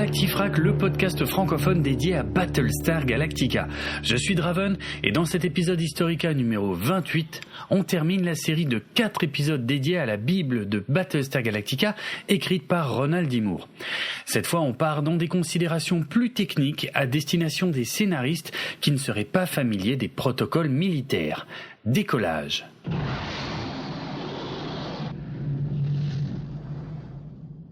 Galactifrac, le podcast francophone dédié à Battlestar Galactica. Je suis Draven et dans cet épisode Historica numéro 28, on termine la série de 4 épisodes dédiés à la Bible de Battlestar Galactica écrite par Ronald D. Moore. Cette fois, on part dans des considérations plus techniques à destination des scénaristes qui ne seraient pas familiers des protocoles militaires. Décollage.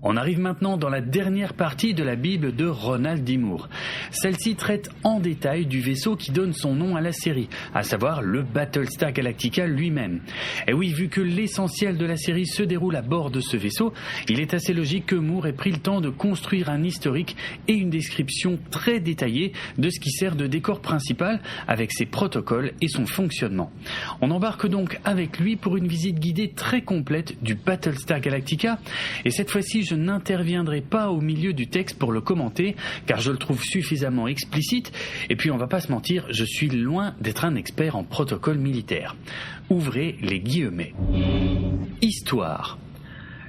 On arrive maintenant dans la dernière partie de la Bible de Ronald D. Moore. Celle-ci traite en détail du vaisseau qui donne son nom à la série, à savoir le Battlestar Galactica lui-même. Et oui, vu que l'essentiel de la série se déroule à bord de ce vaisseau, il est assez logique que Moore ait pris le temps de construire un historique et une description très détaillée de ce qui sert de décor principal avec ses protocoles et son fonctionnement. On embarque donc avec lui pour une visite guidée très complète du Battlestar Galactica, et cette fois-ci je n'interviendrai pas au milieu du texte pour le commenter, car je le trouve suffisamment explicite, et puis on va pas se mentir, je suis loin d'être un expert en protocole militaire. Ouvrez les guillemets. Histoire.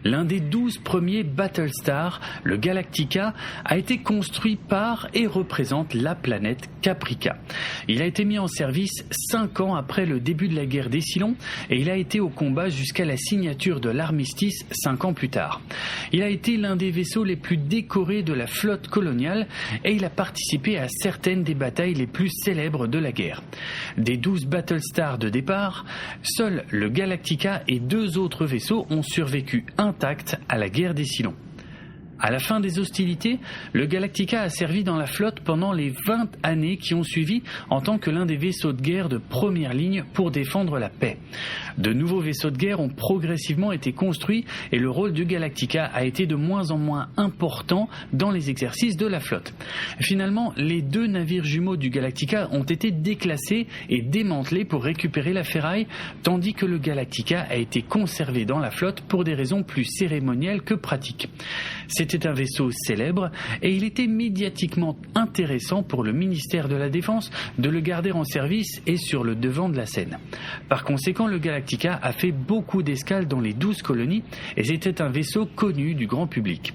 L'un des 12 premiers Battlestar, le Galactica, a été construit par et représente la planète Caprica. Il a été mis en service 5 ans après le début de la guerre des Cylons et il a été au combat jusqu'à la signature de l'armistice 5 ans plus tard. Il a été l'un des vaisseaux les plus décorés de la flotte coloniale et il a participé à certaines des batailles les plus célèbres de la guerre. Des 12 Battlestars de départ, seuls le Galactica et 2 autres vaisseaux ont survécu intact à la guerre des Cylons. À la fin des hostilités, le Galactica a servi dans la flotte pendant les 20 années qui ont suivi en tant que l'un des vaisseaux de guerre de première ligne pour défendre la paix. De nouveaux vaisseaux de guerre ont progressivement été construits et le rôle du Galactica a été de moins en moins important dans les exercices de la flotte. Finalement, les 2 navires jumeaux du Galactica ont été déclassés et démantelés pour récupérer la ferraille, tandis que le Galactica a été conservé dans la flotte pour des raisons plus cérémonielles que pratiques. C'était un vaisseau célèbre et il était médiatiquement intéressant pour le ministère de la Défense de le garder en service et sur le devant de la scène. Par conséquent, le Galactica a fait beaucoup d'escales dans les 12 colonies et c'était un vaisseau connu du grand public.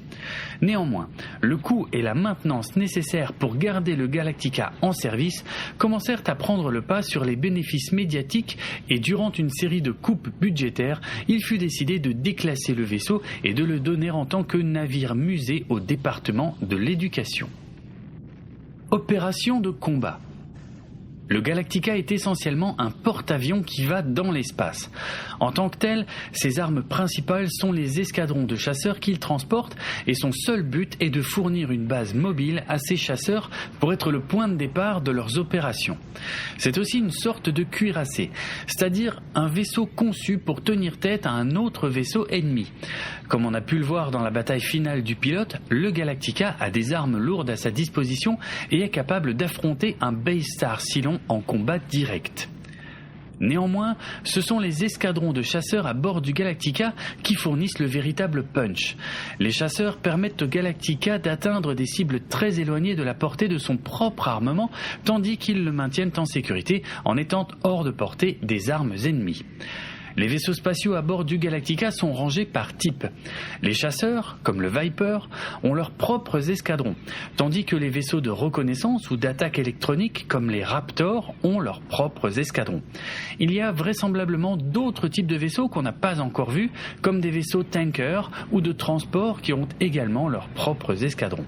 Néanmoins, le coût et la maintenance nécessaires pour garder le Galactica en service commencèrent à prendre le pas sur les bénéfices médiatiques et durant une série de coupes budgétaires, il fut décidé de déclasser le vaisseau et de le donner en tant que navire musée au département de l'éducation. Opération de combat. Le Galactica est essentiellement un porte-avions qui va dans l'espace. En tant que tel, ses armes principales sont les escadrons de chasseurs qu'il transporte et son seul but est de fournir une base mobile à ces chasseurs pour être le point de départ de leurs opérations. C'est aussi une sorte de cuirassé, c'est-à-dire un vaisseau conçu pour tenir tête à un autre vaisseau ennemi. Comme on a pu le voir dans la bataille finale du pilote, le Galactica a des armes lourdes à sa disposition et est capable d'affronter un Battlestar Cylon en combat direct. Néanmoins, ce sont les escadrons de chasseurs à bord du Galactica qui fournissent le véritable punch. Les chasseurs permettent au Galactica d'atteindre des cibles très éloignées de la portée de son propre armement, tandis qu'ils le maintiennent en sécurité en étant hors de portée des armes ennemies. Les vaisseaux spatiaux à bord du Galactica sont rangés par type. Les chasseurs, comme le Viper, ont leurs propres escadrons, tandis que les vaisseaux de reconnaissance ou d'attaque électronique, comme les Raptors, ont leurs propres escadrons. Il y a vraisemblablement d'autres types de vaisseaux qu'on n'a pas encore vus, comme des vaisseaux tankers ou de transport qui ont également leurs propres escadrons.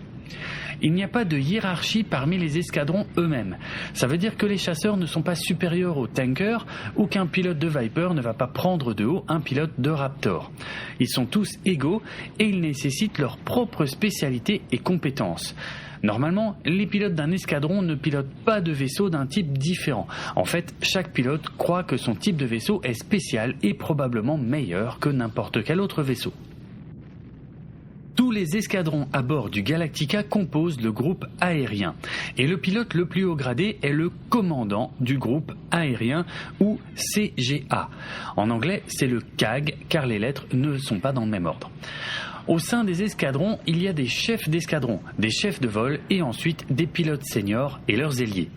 Il n'y a pas de hiérarchie parmi les escadrons eux-mêmes. Ça veut dire que les chasseurs ne sont pas supérieurs aux tankers ou qu'un pilote de Viper ne va pas prendre de haut un pilote de Raptor. Ils sont tous égaux et ils nécessitent leur propre spécialité et compétences. Normalement, les pilotes d'un escadron ne pilotent pas de vaisseau d'un type différent. En fait, chaque pilote croit que son type de vaisseau est spécial et probablement meilleur que n'importe quel autre vaisseau. Tous les escadrons à bord du Galactica composent le groupe aérien et le pilote le plus haut gradé est le commandant du groupe aérien ou CGA. En anglais, c'est le CAG car les lettres ne sont pas dans le même ordre. Au sein des escadrons, il y a des chefs d'escadron, des chefs de vol et ensuite des pilotes seniors et leurs ailiers.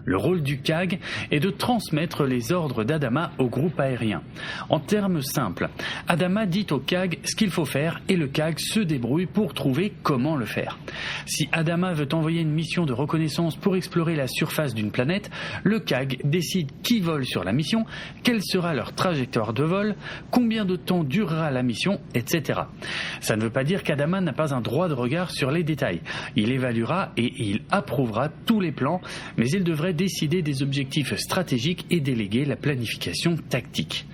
Le rôle du CAG est de transmettre les ordres d'Adama au groupe aérien. En termes simples, Adama dit au CAG ce qu'il faut faire et le CAG se débrouille pour trouver comment le faire. Si Adama veut envoyer une mission de reconnaissance pour explorer la surface d'une planète, le CAG décide qui vole sur la mission, quelle sera leur trajectoire de vol, combien de temps durera la mission, etc. Ça ne veut pas dire qu'Adama n'a pas un droit de regard sur les détails. Il évaluera et il approuvera tous les plans, mais il devrait décider des objectifs stratégiques et déléguer la planification tactique.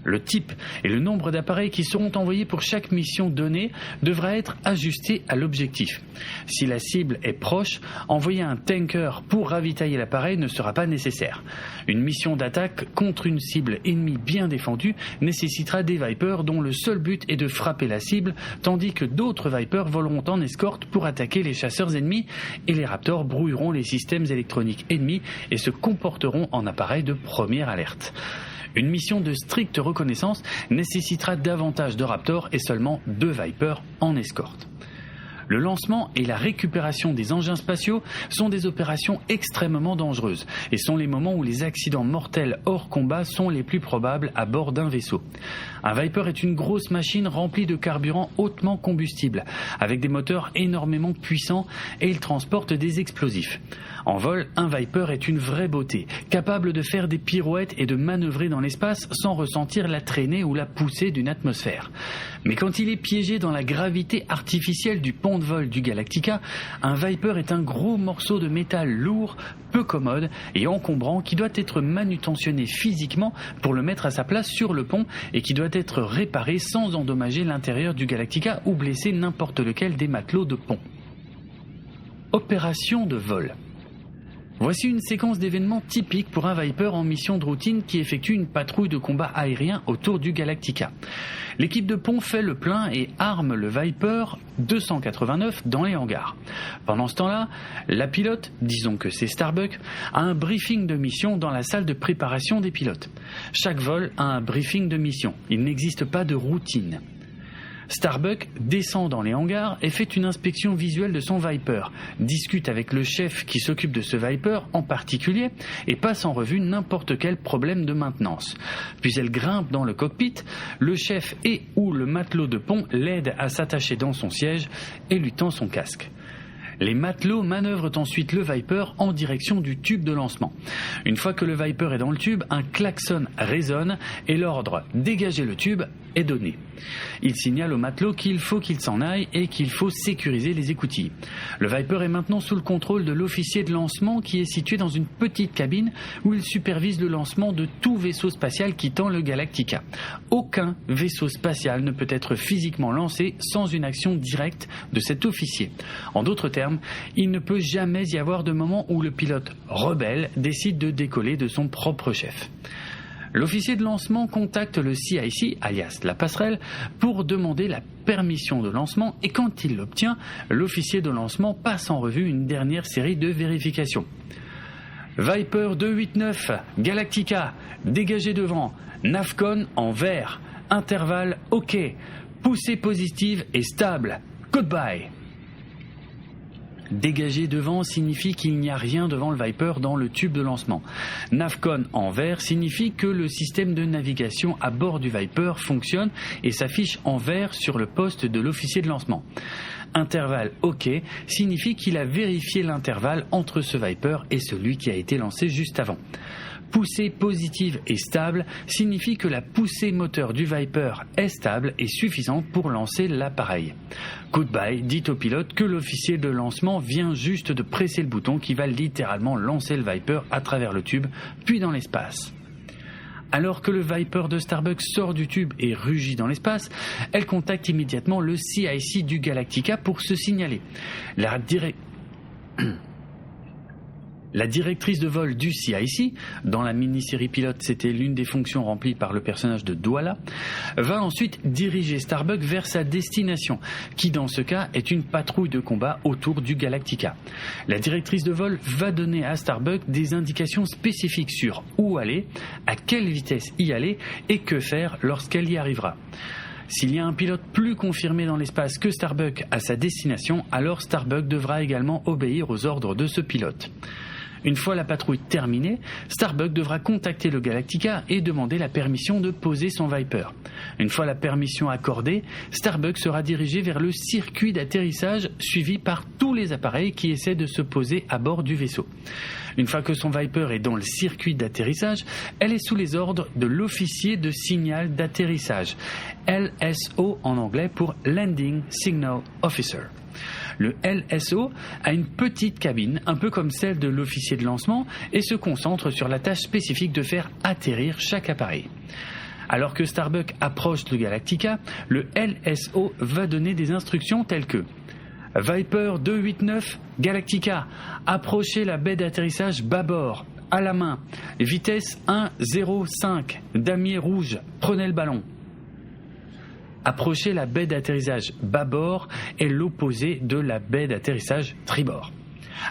Le type et le nombre d'appareils qui seront envoyés pour chaque mission donnée devra être ajusté à l'objectif. Si la cible est proche, envoyer un tanker pour ravitailler l'appareil ne sera pas nécessaire. Une mission d'attaque contre une cible ennemie bien défendue nécessitera des Vipers dont le seul but est de frapper la cible, tandis que d'autres Vipers voleront en escorte pour attaquer les chasseurs ennemis et les Raptors brouilleront les systèmes électroniques ennemis et se comporteront en appareil de première alerte. Une mission de stricte reconnaissance nécessitera davantage de Raptors et seulement 2 Vipers en escorte. Le lancement et la récupération des engins spatiaux sont des opérations extrêmement dangereuses et sont les moments où les accidents mortels hors combat sont les plus probables à bord d'un vaisseau. Un Viper est une grosse machine remplie de carburant hautement combustible, avec des moteurs énormément puissants et il transporte des explosifs. En vol, un Viper est une vraie beauté, capable de faire des pirouettes et de manœuvrer dans l'espace sans ressentir la traînée ou la poussée d'une atmosphère. Mais quand il est piégé dans la gravité artificielle du pont de vol du Galactica, un Viper est un gros morceau de métal lourd, peu commode et encombrant qui doit être manutentionné physiquement pour le mettre à sa place sur le pont et qui doit être réparé sans endommager l'intérieur du Galactica ou blesser n'importe lequel des matelots de pont. Opération de vol. Voici une séquence d'événements typique pour un Viper en mission de routine qui effectue une patrouille de combat aérien autour du Galactica. L'équipe de pont fait le plein et arme le Viper 289 dans les hangars. Pendant ce temps-là, la pilote, disons que c'est Starbuck, a un briefing de mission dans la salle de préparation des pilotes. Chaque vol a un briefing de mission. Il n'existe pas de routine. Starbuck descend dans les hangars et fait une inspection visuelle de son Viper, discute avec le chef qui s'occupe de ce Viper en particulier et passe en revue n'importe quel problème de maintenance. Puis elle grimpe dans le cockpit, le chef et ou le matelot de pont l'aide à s'attacher dans son siège et lui tend son casque. Les matelots manœuvrent ensuite le Viper en direction du tube de lancement. Une fois que le Viper est dans le tube, un klaxon résonne et l'ordre « Dégagez le tube » est donné. Il signale au matelot qu'il faut qu'il s'en aille et qu'il faut sécuriser les écoutilles. Le Viper est maintenant sous le contrôle de l'officier de lancement qui est situé dans une petite cabine où il supervise le lancement de tout vaisseau spatial quittant le Galactica. Aucun vaisseau spatial ne peut être physiquement lancé sans une action directe de cet officier. En d'autres termes, il ne peut jamais y avoir de moment où le pilote rebelle décide de décoller de son propre chef. L'officier de lancement contacte le CIC, alias la passerelle, pour demander la permission de lancement et quand il l'obtient, l'officier de lancement passe en revue une dernière série de vérifications. Viper 289, Galactica, dégagé devant, Navcon en vert, intervalle OK, poussée positive et stable, goodbye. Dégager devant signifie qu'il n'y a rien devant le Viper dans le tube de lancement. Navcon en vert signifie que le système de navigation à bord du Viper fonctionne et s'affiche en vert sur le poste de l'officier de lancement. Intervalle OK signifie qu'il a vérifié l'intervalle entre ce Viper et celui qui a été lancé juste avant. Poussée positive et stable signifie que la poussée moteur du Viper est stable et suffisante pour lancer l'appareil. Goodbye dit au pilote que l'officier de lancement vient juste de presser le bouton qui va littéralement lancer le Viper à travers le tube, puis dans l'espace. Alors que le Viper de Starbuck sort du tube et rugit dans l'espace, elle contacte immédiatement le CIC du Galactica pour se signaler. La directrice de vol du CIC, dans la mini-série pilote c'était l'une des fonctions remplies par le personnage de Douala, va ensuite diriger Starbuck vers sa destination, qui dans ce cas est une patrouille de combat autour du Galactica. La directrice de vol va donner à Starbuck des indications spécifiques sur où aller, à quelle vitesse y aller et que faire lorsqu'elle y arrivera. S'il y a un pilote plus confirmé dans l'espace que Starbuck à sa destination, alors Starbuck devra également obéir aux ordres de ce pilote. Une fois la patrouille terminée, Starbuck devra contacter le Galactica et demander la permission de poser son Viper. Une fois la permission accordée, Starbuck sera dirigé vers le circuit d'atterrissage suivi par tous les appareils qui essaient de se poser à bord du vaisseau. Une fois que son Viper est dans le circuit d'atterrissage, elle est sous les ordres de l'officier de signal d'atterrissage, LSO en anglais pour Landing Signal Officer. Le LSO a une petite cabine, un peu comme celle de l'officier de lancement, et se concentre sur la tâche spécifique de faire atterrir chaque appareil. Alors que Starbuck approche le Galactica, le LSO va donner des instructions telles que Viper 289, Galactica, approchez la baie d'atterrissage bâbord, à la main, vitesse 1,05, damier rouge, prenez le ballon. Approcher la baie d'atterrissage bâbord est l'opposé de la baie d'atterrissage tribord.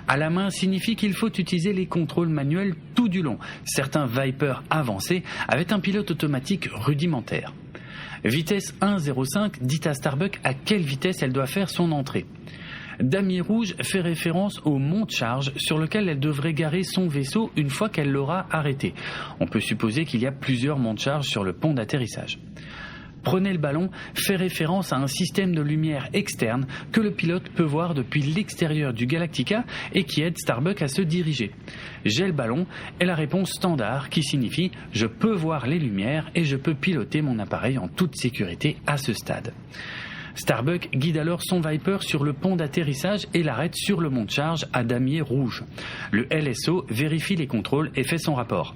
À la main signifie qu'il faut utiliser les contrôles manuels tout du long. Certains Vipers avancés avaient un pilote automatique rudimentaire. Vitesse 1,05 dit à Starbuck à quelle vitesse elle doit faire son entrée. Damier rouge fait référence au monte-charge sur lequel elle devrait garer son vaisseau une fois qu'elle l'aura arrêté. On peut supposer qu'il y a plusieurs monte-charges sur le pont d'atterrissage. Prenez le ballon fait référence à un système de lumière externe que le pilote peut voir depuis l'extérieur du Galactica et qui aide Starbuck à se diriger. J'ai le ballon est la réponse standard qui signifie « je peux voir les lumières et je peux piloter mon appareil en toute sécurité à ce stade ». Starbuck guide alors son Viper sur le pont d'atterrissage et l'arrête sur le monte-charge à damier rouge. Le LSO vérifie les contrôles et fait son rapport.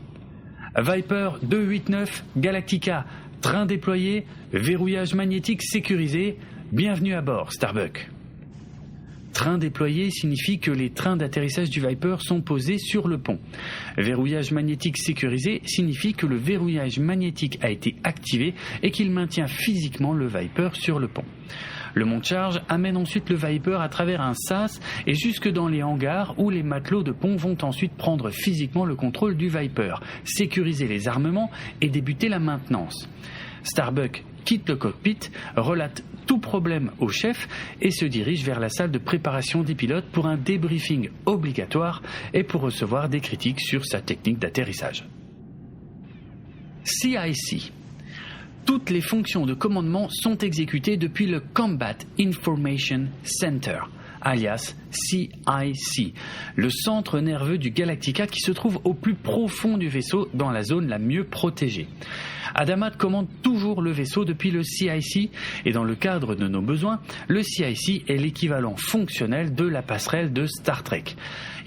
Viper 289 Galactica, train déployé, verrouillage magnétique sécurisé, bienvenue à bord Starbuck. Train déployé signifie que les trains d'atterrissage du Viper sont posés sur le pont. Verrouillage magnétique sécurisé signifie que le verrouillage magnétique a été activé et qu'il maintient physiquement le Viper sur le pont. Le monte-charge amène ensuite le Viper à travers un sas et jusque dans les hangars où les matelots de pont vont ensuite prendre physiquement le contrôle du Viper, sécuriser les armements et débuter la maintenance. Starbuck quitte le cockpit, relate tout problème au chef et se dirige vers la salle de préparation des pilotes pour un débriefing obligatoire et pour recevoir des critiques sur sa technique d'atterrissage. CIC. Toutes les fonctions de commandement sont exécutées depuis le Combat Information Center, alias CIC, le centre nerveux du Galactica qui se trouve au plus profond du vaisseau dans la zone la mieux protégée. Adamat commande toujours le vaisseau depuis le CIC et dans le cadre de nos besoins, le CIC est l'équivalent fonctionnel de la passerelle de Star Trek.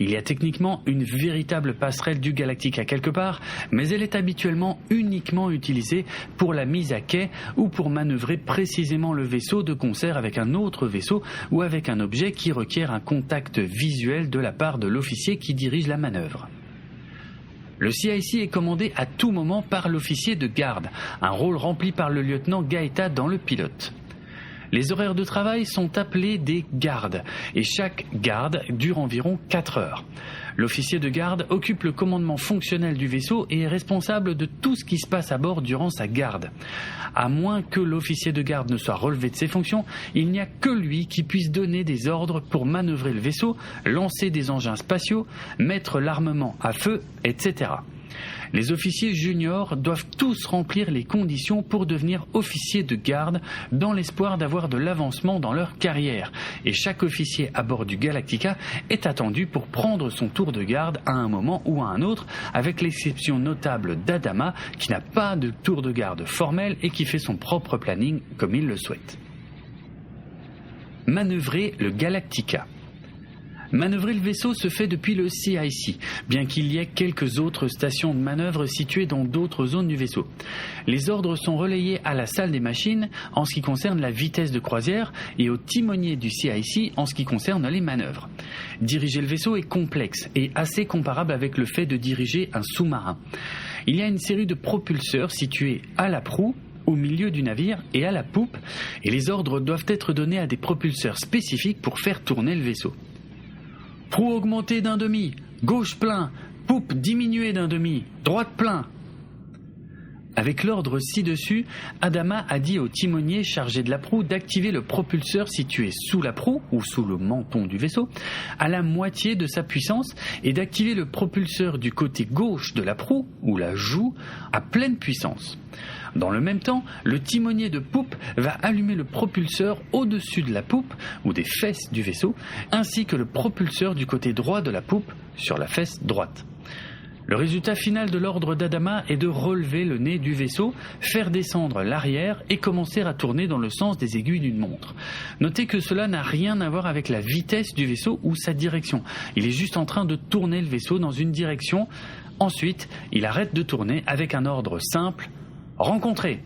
Il y a techniquement une véritable passerelle du Galactica quelque part, mais elle est habituellement uniquement utilisée pour la mise à quai ou pour manœuvrer précisément le vaisseau de concert avec un autre vaisseau ou avec un objet qui requiert un contact visuel de la part de l'officier qui dirige la manœuvre. Le CIC est commandé à tout moment par l'officier de garde, un rôle rempli par le lieutenant Gaeta dans le pilote. Les horaires de travail sont appelés des gardes, et chaque garde dure environ 4 heures. L'officier de garde occupe le commandement fonctionnel du vaisseau et est responsable de tout ce qui se passe à bord durant sa garde. À moins que l'officier de garde ne soit relevé de ses fonctions, il n'y a que lui qui puisse donner des ordres pour manœuvrer le vaisseau, lancer des engins spatiaux, mettre l'armement à feu, etc. Les officiers juniors doivent tous remplir les conditions pour devenir officiers de garde dans l'espoir d'avoir de l'avancement dans leur carrière. Et chaque officier à bord du Galactica est attendu pour prendre son tour de garde à un moment ou à un autre, avec l'exception notable d'Adama qui n'a pas de tour de garde formel et qui fait son propre planning comme il le souhaite. Manœuvrer le Galactica. Manœuvrer le vaisseau se fait depuis le CIC, bien qu'il y ait quelques autres stations de manœuvre situées dans d'autres zones du vaisseau. Les ordres sont relayés à la salle des machines en ce qui concerne la vitesse de croisière et au timonier du CIC en ce qui concerne les manœuvres. Diriger le vaisseau est complexe et assez comparable avec le fait de diriger un sous-marin. Il y a une série de propulseurs situés à la proue, au milieu du navire et à la poupe, et les ordres doivent être donnés à des propulseurs spécifiques pour faire tourner le vaisseau. Proue augmentée d'un demi, gauche plein, poupe diminuée d'un demi, droite plein. Avec l'ordre ci-dessus, Adama a dit au timonier chargé de la proue d'activer le propulseur situé sous la proue ou sous le menton du vaisseau à la moitié de sa puissance et d'activer le propulseur du côté gauche de la proue ou la joue à pleine puissance. Dans le même temps, le timonier de poupe va allumer le propulseur au-dessus de la poupe ou des fesses du vaisseau ainsi que le propulseur du côté droit de la poupe sur la fesse droite. Le résultat final de l'ordre d'Adama est de relever le nez du vaisseau, faire descendre l'arrière et commencer à tourner dans le sens des aiguilles d'une montre. Notez que cela n'a rien à voir avec la vitesse du vaisseau ou sa direction. Il est juste en train de tourner le vaisseau dans une direction. Ensuite, il arrête de tourner avec un ordre simple « Rencontrer ».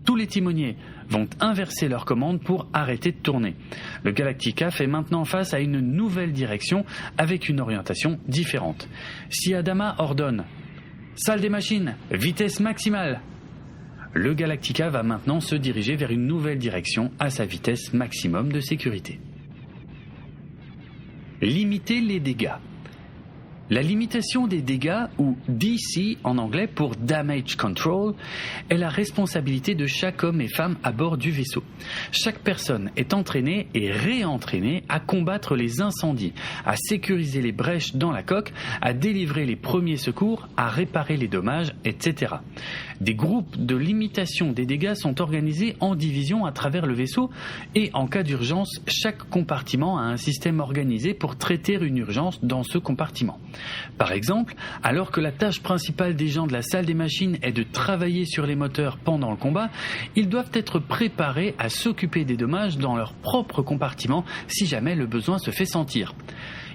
Tous les timoniers vont inverser leur commande pour arrêter de tourner. Le Galactica fait maintenant face à une nouvelle direction avec une orientation différente. Si Adama ordonne « Salle des machines, vitesse maximale », le Galactica va maintenant se diriger vers une nouvelle direction à sa vitesse maximum de sécurité. Limiter les dégâts. La limitation des dégâts, ou DC en anglais pour Damage Control, est la responsabilité de chaque homme et femme à bord du vaisseau. Chaque personne est entraînée et réentraînée à combattre les incendies, à sécuriser les brèches dans la coque, à délivrer les premiers secours, à réparer les dommages, etc. Des groupes de limitation des dégâts sont organisés en divisions à travers le vaisseau et en cas d'urgence, chaque compartiment a un système organisé pour traiter une urgence dans ce compartiment. Par exemple, alors que la tâche principale des gens de la salle des machines est de travailler sur les moteurs pendant le combat, ils doivent être préparés à s'occuper des dommages dans leur propre compartiment si jamais le besoin se fait sentir.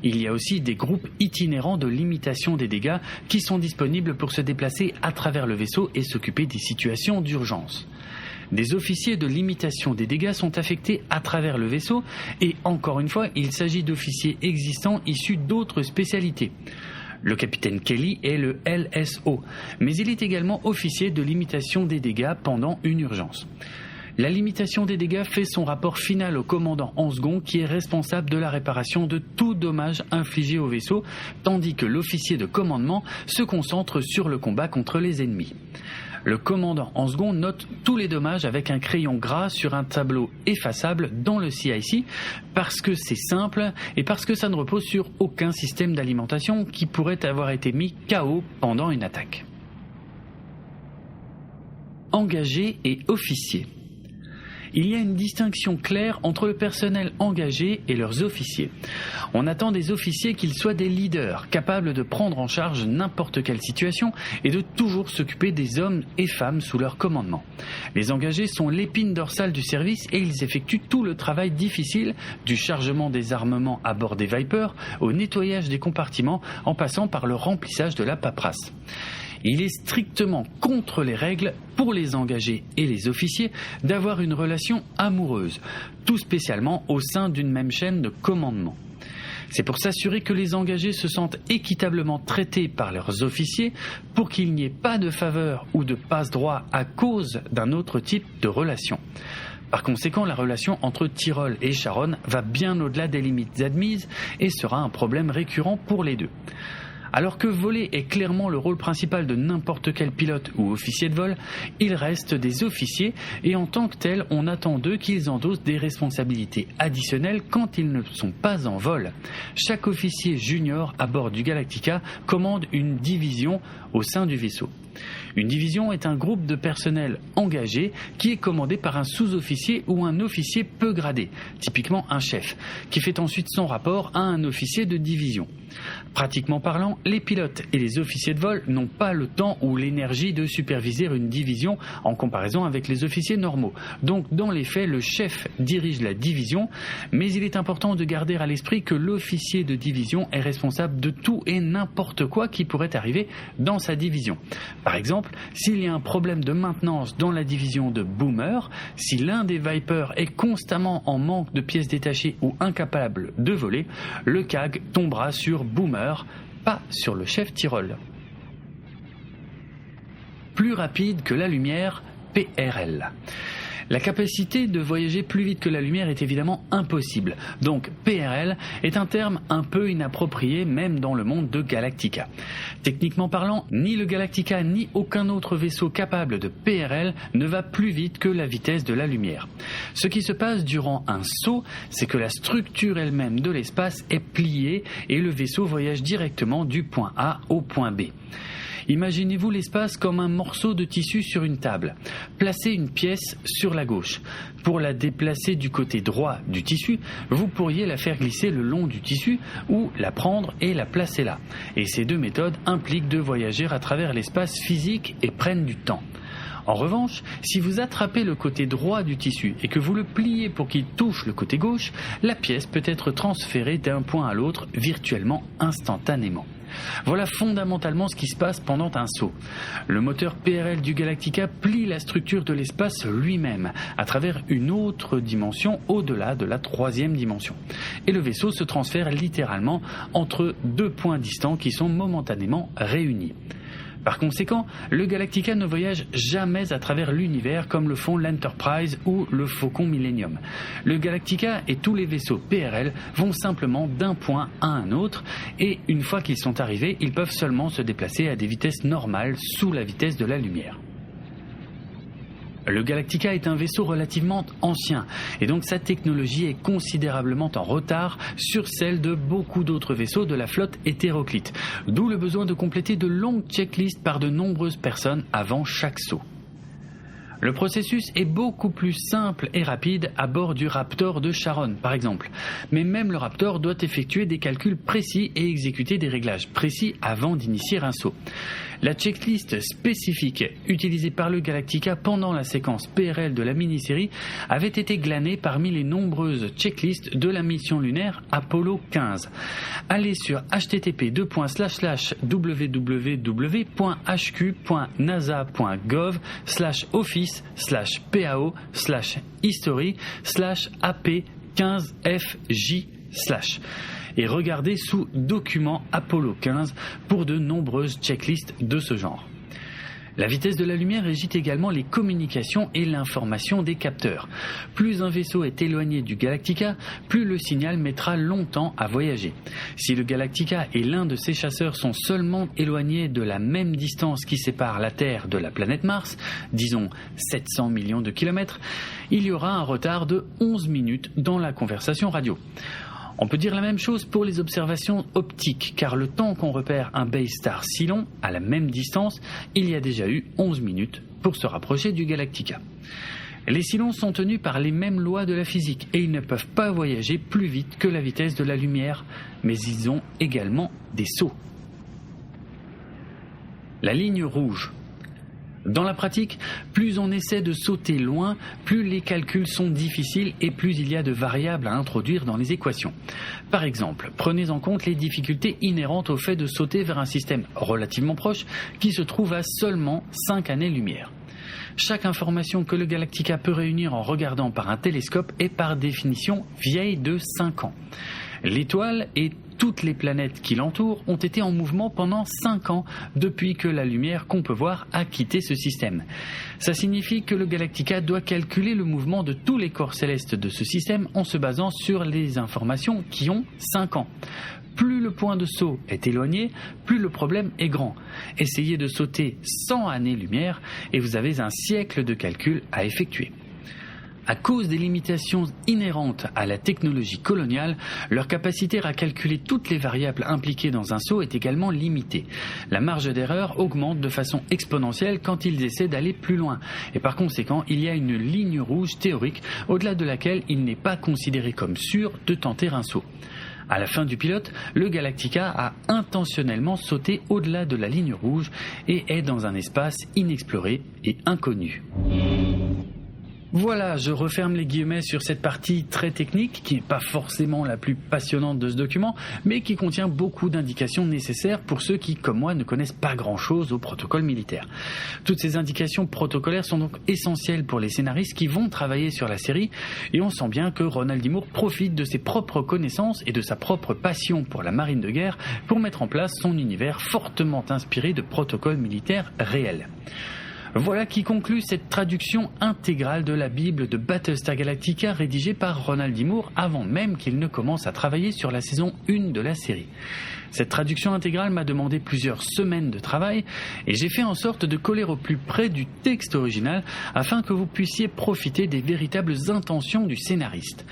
Il y a aussi des groupes itinérants de limitation des dégâts qui sont disponibles pour se déplacer à travers le vaisseau et s'occuper des situations d'urgence. Des officiers de limitation des dégâts sont affectés à travers le vaisseau et, encore une fois, il s'agit d'officiers existants issus d'autres spécialités. Le capitaine Kelly est le LSO, mais il est également officier de limitation des dégâts pendant une urgence. La limitation des dégâts fait son rapport final au commandant en second qui est responsable de la réparation de tout dommage infligé au vaisseau, tandis que l'officier de commandement se concentre sur le combat contre les ennemis. Le commandant en second note tous les dommages avec un crayon gras sur un tableau effaçable dans le CIC parce que c'est simple et parce que ça ne repose sur aucun système d'alimentation qui pourrait avoir été mis KO pendant une attaque. Engagés et officiers. Il y a une distinction claire entre le personnel engagé et leurs officiers. On attend des officiers qu'ils soient des leaders, capables de prendre en charge n'importe quelle situation et de toujours s'occuper des hommes et femmes sous leur commandement. Les engagés sont l'épine dorsale du service et ils effectuent tout le travail difficile, du chargement des armements à bord des Vipers au nettoyage des compartiments en passant par le remplissage de la paperasse. Il est strictement contre les règles pour les engagés et les officiers d'avoir une relation amoureuse, tout spécialement au sein d'une même chaîne de commandement. C'est pour s'assurer que les engagés se sentent équitablement traités par leurs officiers pour qu'il n'y ait pas de faveur ou de passe-droit à cause d'un autre type de relation. Par conséquent, la relation entre Tyrol et Sharon va bien au-delà des limites admises et sera un problème récurrent pour les deux. Alors que voler est clairement le rôle principal de n'importe quel pilote ou officier de vol, il reste des officiers et en tant que tels, on attend d'eux qu'ils endossent des responsabilités additionnelles quand ils ne sont pas en vol. Chaque officier junior à bord du Galactica commande une division au sein du vaisseau. Une division est un groupe de personnel engagé qui est commandé par un sous-officier ou un officier peu gradé, typiquement un chef, qui fait ensuite son rapport à un officier de division. Pratiquement parlant, les pilotes et les officiers de vol n'ont pas le temps ou l'énergie de superviser une division en comparaison avec les officiers normaux. Donc, dans les faits, le chef dirige la division, mais il est important de garder à l'esprit que l'officier de division est responsable de tout et n'importe quoi qui pourrait arriver dans sa division. Par exemple, s'il y a un problème de maintenance dans la division de Boomer, si l'un des Vipers est constamment en manque de pièces détachées ou incapable de voler, le CAG tombera sur Boomer, pas sur le chef Tyrol. Plus rapide que la lumière, PRL. La capacité de voyager plus vite que la lumière est évidemment impossible, donc PRL est un terme un peu inapproprié même dans le monde de Galactica. Techniquement parlant, ni le Galactica ni aucun autre vaisseau capable de PRL ne va plus vite que la vitesse de la lumière. Ce qui se passe durant un saut, c'est que la structure elle-même de l'espace est pliée et le vaisseau voyage directement du point A au point B. Imaginez-vous l'espace comme un morceau de tissu sur une table. Placez une pièce sur la gauche. Pour la déplacer du côté droit du tissu, vous pourriez la faire glisser le long du tissu ou la prendre et la placer là. Et ces deux méthodes impliquent de voyager à travers l'espace physique et prennent du temps. En revanche, si vous attrapez le côté droit du tissu et que vous le pliez pour qu'il touche le côté gauche, la pièce peut être transférée d'un point à l'autre virtuellement instantanément. Voilà fondamentalement ce qui se passe pendant un saut. Le moteur PRL du Galactica plie la structure de l'espace lui-même à travers une autre dimension au-delà de la troisième dimension. Et le vaisseau se transfère littéralement entre deux points distants qui sont momentanément réunis. Par conséquent, le Galactica ne voyage jamais à travers l'univers comme le font l'Enterprise ou le Faucon Millennium. Le Galactica et tous les vaisseaux PRL vont simplement d'un point à un autre et une fois qu'ils sont arrivés, ils peuvent seulement se déplacer à des vitesses normales sous la vitesse de la lumière. Le Galactica est un vaisseau relativement ancien et donc sa technologie est considérablement en retard sur celle de beaucoup d'autres vaisseaux de la flotte hétéroclite, d'où le besoin de compléter de longues checklists par de nombreuses personnes avant chaque saut. Le processus est beaucoup plus simple et rapide à bord du Raptor de Charon, par exemple. Mais même le Raptor doit effectuer des calculs précis et exécuter des réglages précis avant d'initier un saut. La checklist spécifique utilisée par le Galactica pendant la séquence PRL de la mini-série avait été glanée parmi les nombreuses checklists de la mission lunaire Apollo 15. Allez sur http://www.hq.nasa.gov/office/PAO/AP15FJ/ et regardez sous Documents Apollo 15 pour de nombreuses checklists de ce genre. La vitesse de la lumière régit également les communications et l'information des capteurs. Plus un vaisseau est éloigné du Galactica, plus le signal mettra longtemps à voyager. Si le Galactica et l'un de ses chasseurs sont seulement éloignés de la même distance qui sépare la Terre de la planète Mars, disons 700 millions de kilomètres, il y aura un retard de 11 minutes dans la conversation radio. On peut dire la même chose pour les observations optiques, car le temps qu'on repère un Bae Star si long, à la même distance, il y a déjà eu 11 minutes pour se rapprocher du Galactica. Les Cylons sont tenus par les mêmes lois de la physique et ils ne peuvent pas voyager plus vite que la vitesse de la lumière, mais ils ont également des sauts. La ligne rouge. Dans la pratique, plus on essaie de sauter loin, plus les calculs sont difficiles et plus il y a de variables à introduire dans les équations. Par exemple, prenez en compte les difficultés inhérentes au fait de sauter vers un système relativement proche qui se trouve à seulement 5 années-lumière. Chaque information que le Galactica peut réunir en regardant par un télescope est par définition vieille de 5 ans. L'étoile et toutes les planètes qui l'entourent ont été en mouvement pendant 5 ans depuis que la lumière qu'on peut voir a quitté ce système. Ça signifie que le Galactica doit calculer le mouvement de tous les corps célestes de ce système en se basant sur les informations qui ont 5 ans. Plus le point de saut est éloigné, plus le problème est grand. Essayez de sauter 100 années-lumière et vous avez un siècle de calcul à effectuer. À cause des limitations inhérentes à la technologie coloniale, leur capacité à calculer toutes les variables impliquées dans un saut est également limitée. La marge d'erreur augmente de façon exponentielle quand ils essaient d'aller plus loin. Et par conséquent, il y a une ligne rouge théorique au-delà de laquelle il n'est pas considéré comme sûr de tenter un saut. À la fin du pilote, le Galactica a intentionnellement sauté au-delà de la ligne rouge et est dans un espace inexploré et inconnu. Voilà, je referme les guillemets sur cette partie très technique qui n'est pas forcément la plus passionnante de ce document, mais qui contient beaucoup d'indications nécessaires pour ceux qui, comme moi, ne connaissent pas grand-chose au protocole militaire. Toutes ces indications protocolaires sont donc essentielles pour les scénaristes qui vont travailler sur la série, et on sent bien que Ronald D. Moore profite de ses propres connaissances et de sa propre passion pour la marine de guerre pour mettre en place son univers fortement inspiré de protocoles militaires réels. Voilà qui conclut cette traduction intégrale de la Bible de Battlestar Galactica rédigée par Ronald D. Moore avant même qu'il ne commence à travailler sur la saison 1 de la série. Cette traduction intégrale m'a demandé plusieurs semaines de travail et j'ai fait en sorte de coller au plus près du texte original afin que vous puissiez profiter des véritables intentions du scénariste.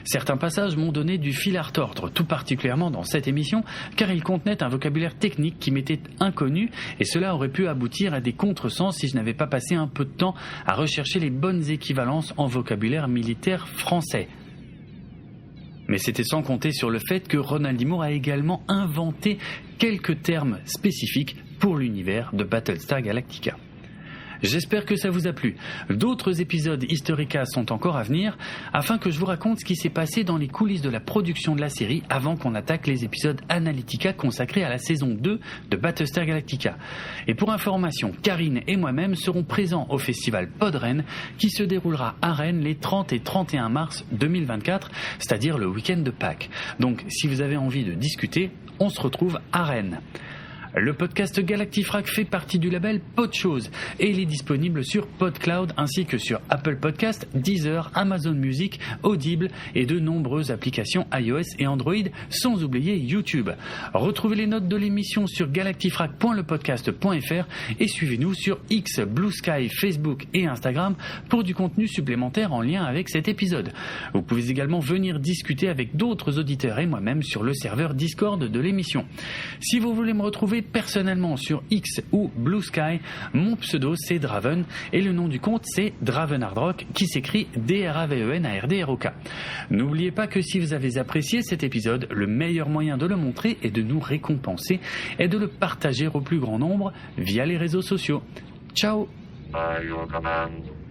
Certains passages m'ont donné du fil à retordre, tout particulièrement dans cette émission, car ils contenaient un vocabulaire technique qui m'était inconnu et cela aurait pu aboutir à des contresens si je n'avais pas passé un peu de temps à rechercher les bonnes équivalences en vocabulaire militaire français. Mais c'était sans compter sur le fait que Ronald D. Moore a également inventé quelques termes spécifiques pour l'univers de Battlestar Galactica. J'espère que ça vous a plu. D'autres épisodes Historica sont encore à venir afin que je vous raconte ce qui s'est passé dans les coulisses de la production de la série avant qu'on attaque les épisodes Analytica consacrés à la saison 2 de Battlestar Galactica. Et pour information, Karine et moi-même serons présents au festival Podrennes qui se déroulera à Rennes les 30 et 31 mars 2024, c'est-à-dire le week-end de Pâques. Donc si vous avez envie de discuter, on se retrouve à Rennes. Le podcast Galactifrac fait partie du label Podchose et il est disponible sur PodCloud ainsi que sur Apple Podcast, Deezer, Amazon Music, Audible et de nombreuses applications iOS et Android, sans oublier YouTube. Retrouvez les notes de l'émission sur galactifrac.lepodcast.fr et suivez-nous sur X, Blue Sky, Facebook et Instagram pour du contenu supplémentaire en lien avec cet épisode. Vous pouvez également venir discuter avec d'autres auditeurs et moi-même sur le serveur Discord de l'émission. Si vous voulez me retrouver personnellement sur X ou Blue Sky, mon pseudo c'est Draven et le nom du compte c'est Dravenardrock qui s'écrit DRAVENARDROK. N'oubliez pas que si vous avez apprécié cet épisode, le meilleur moyen de le montrer et de nous récompenser est de le partager au plus grand nombre via les réseaux sociaux. Ciao. By your command.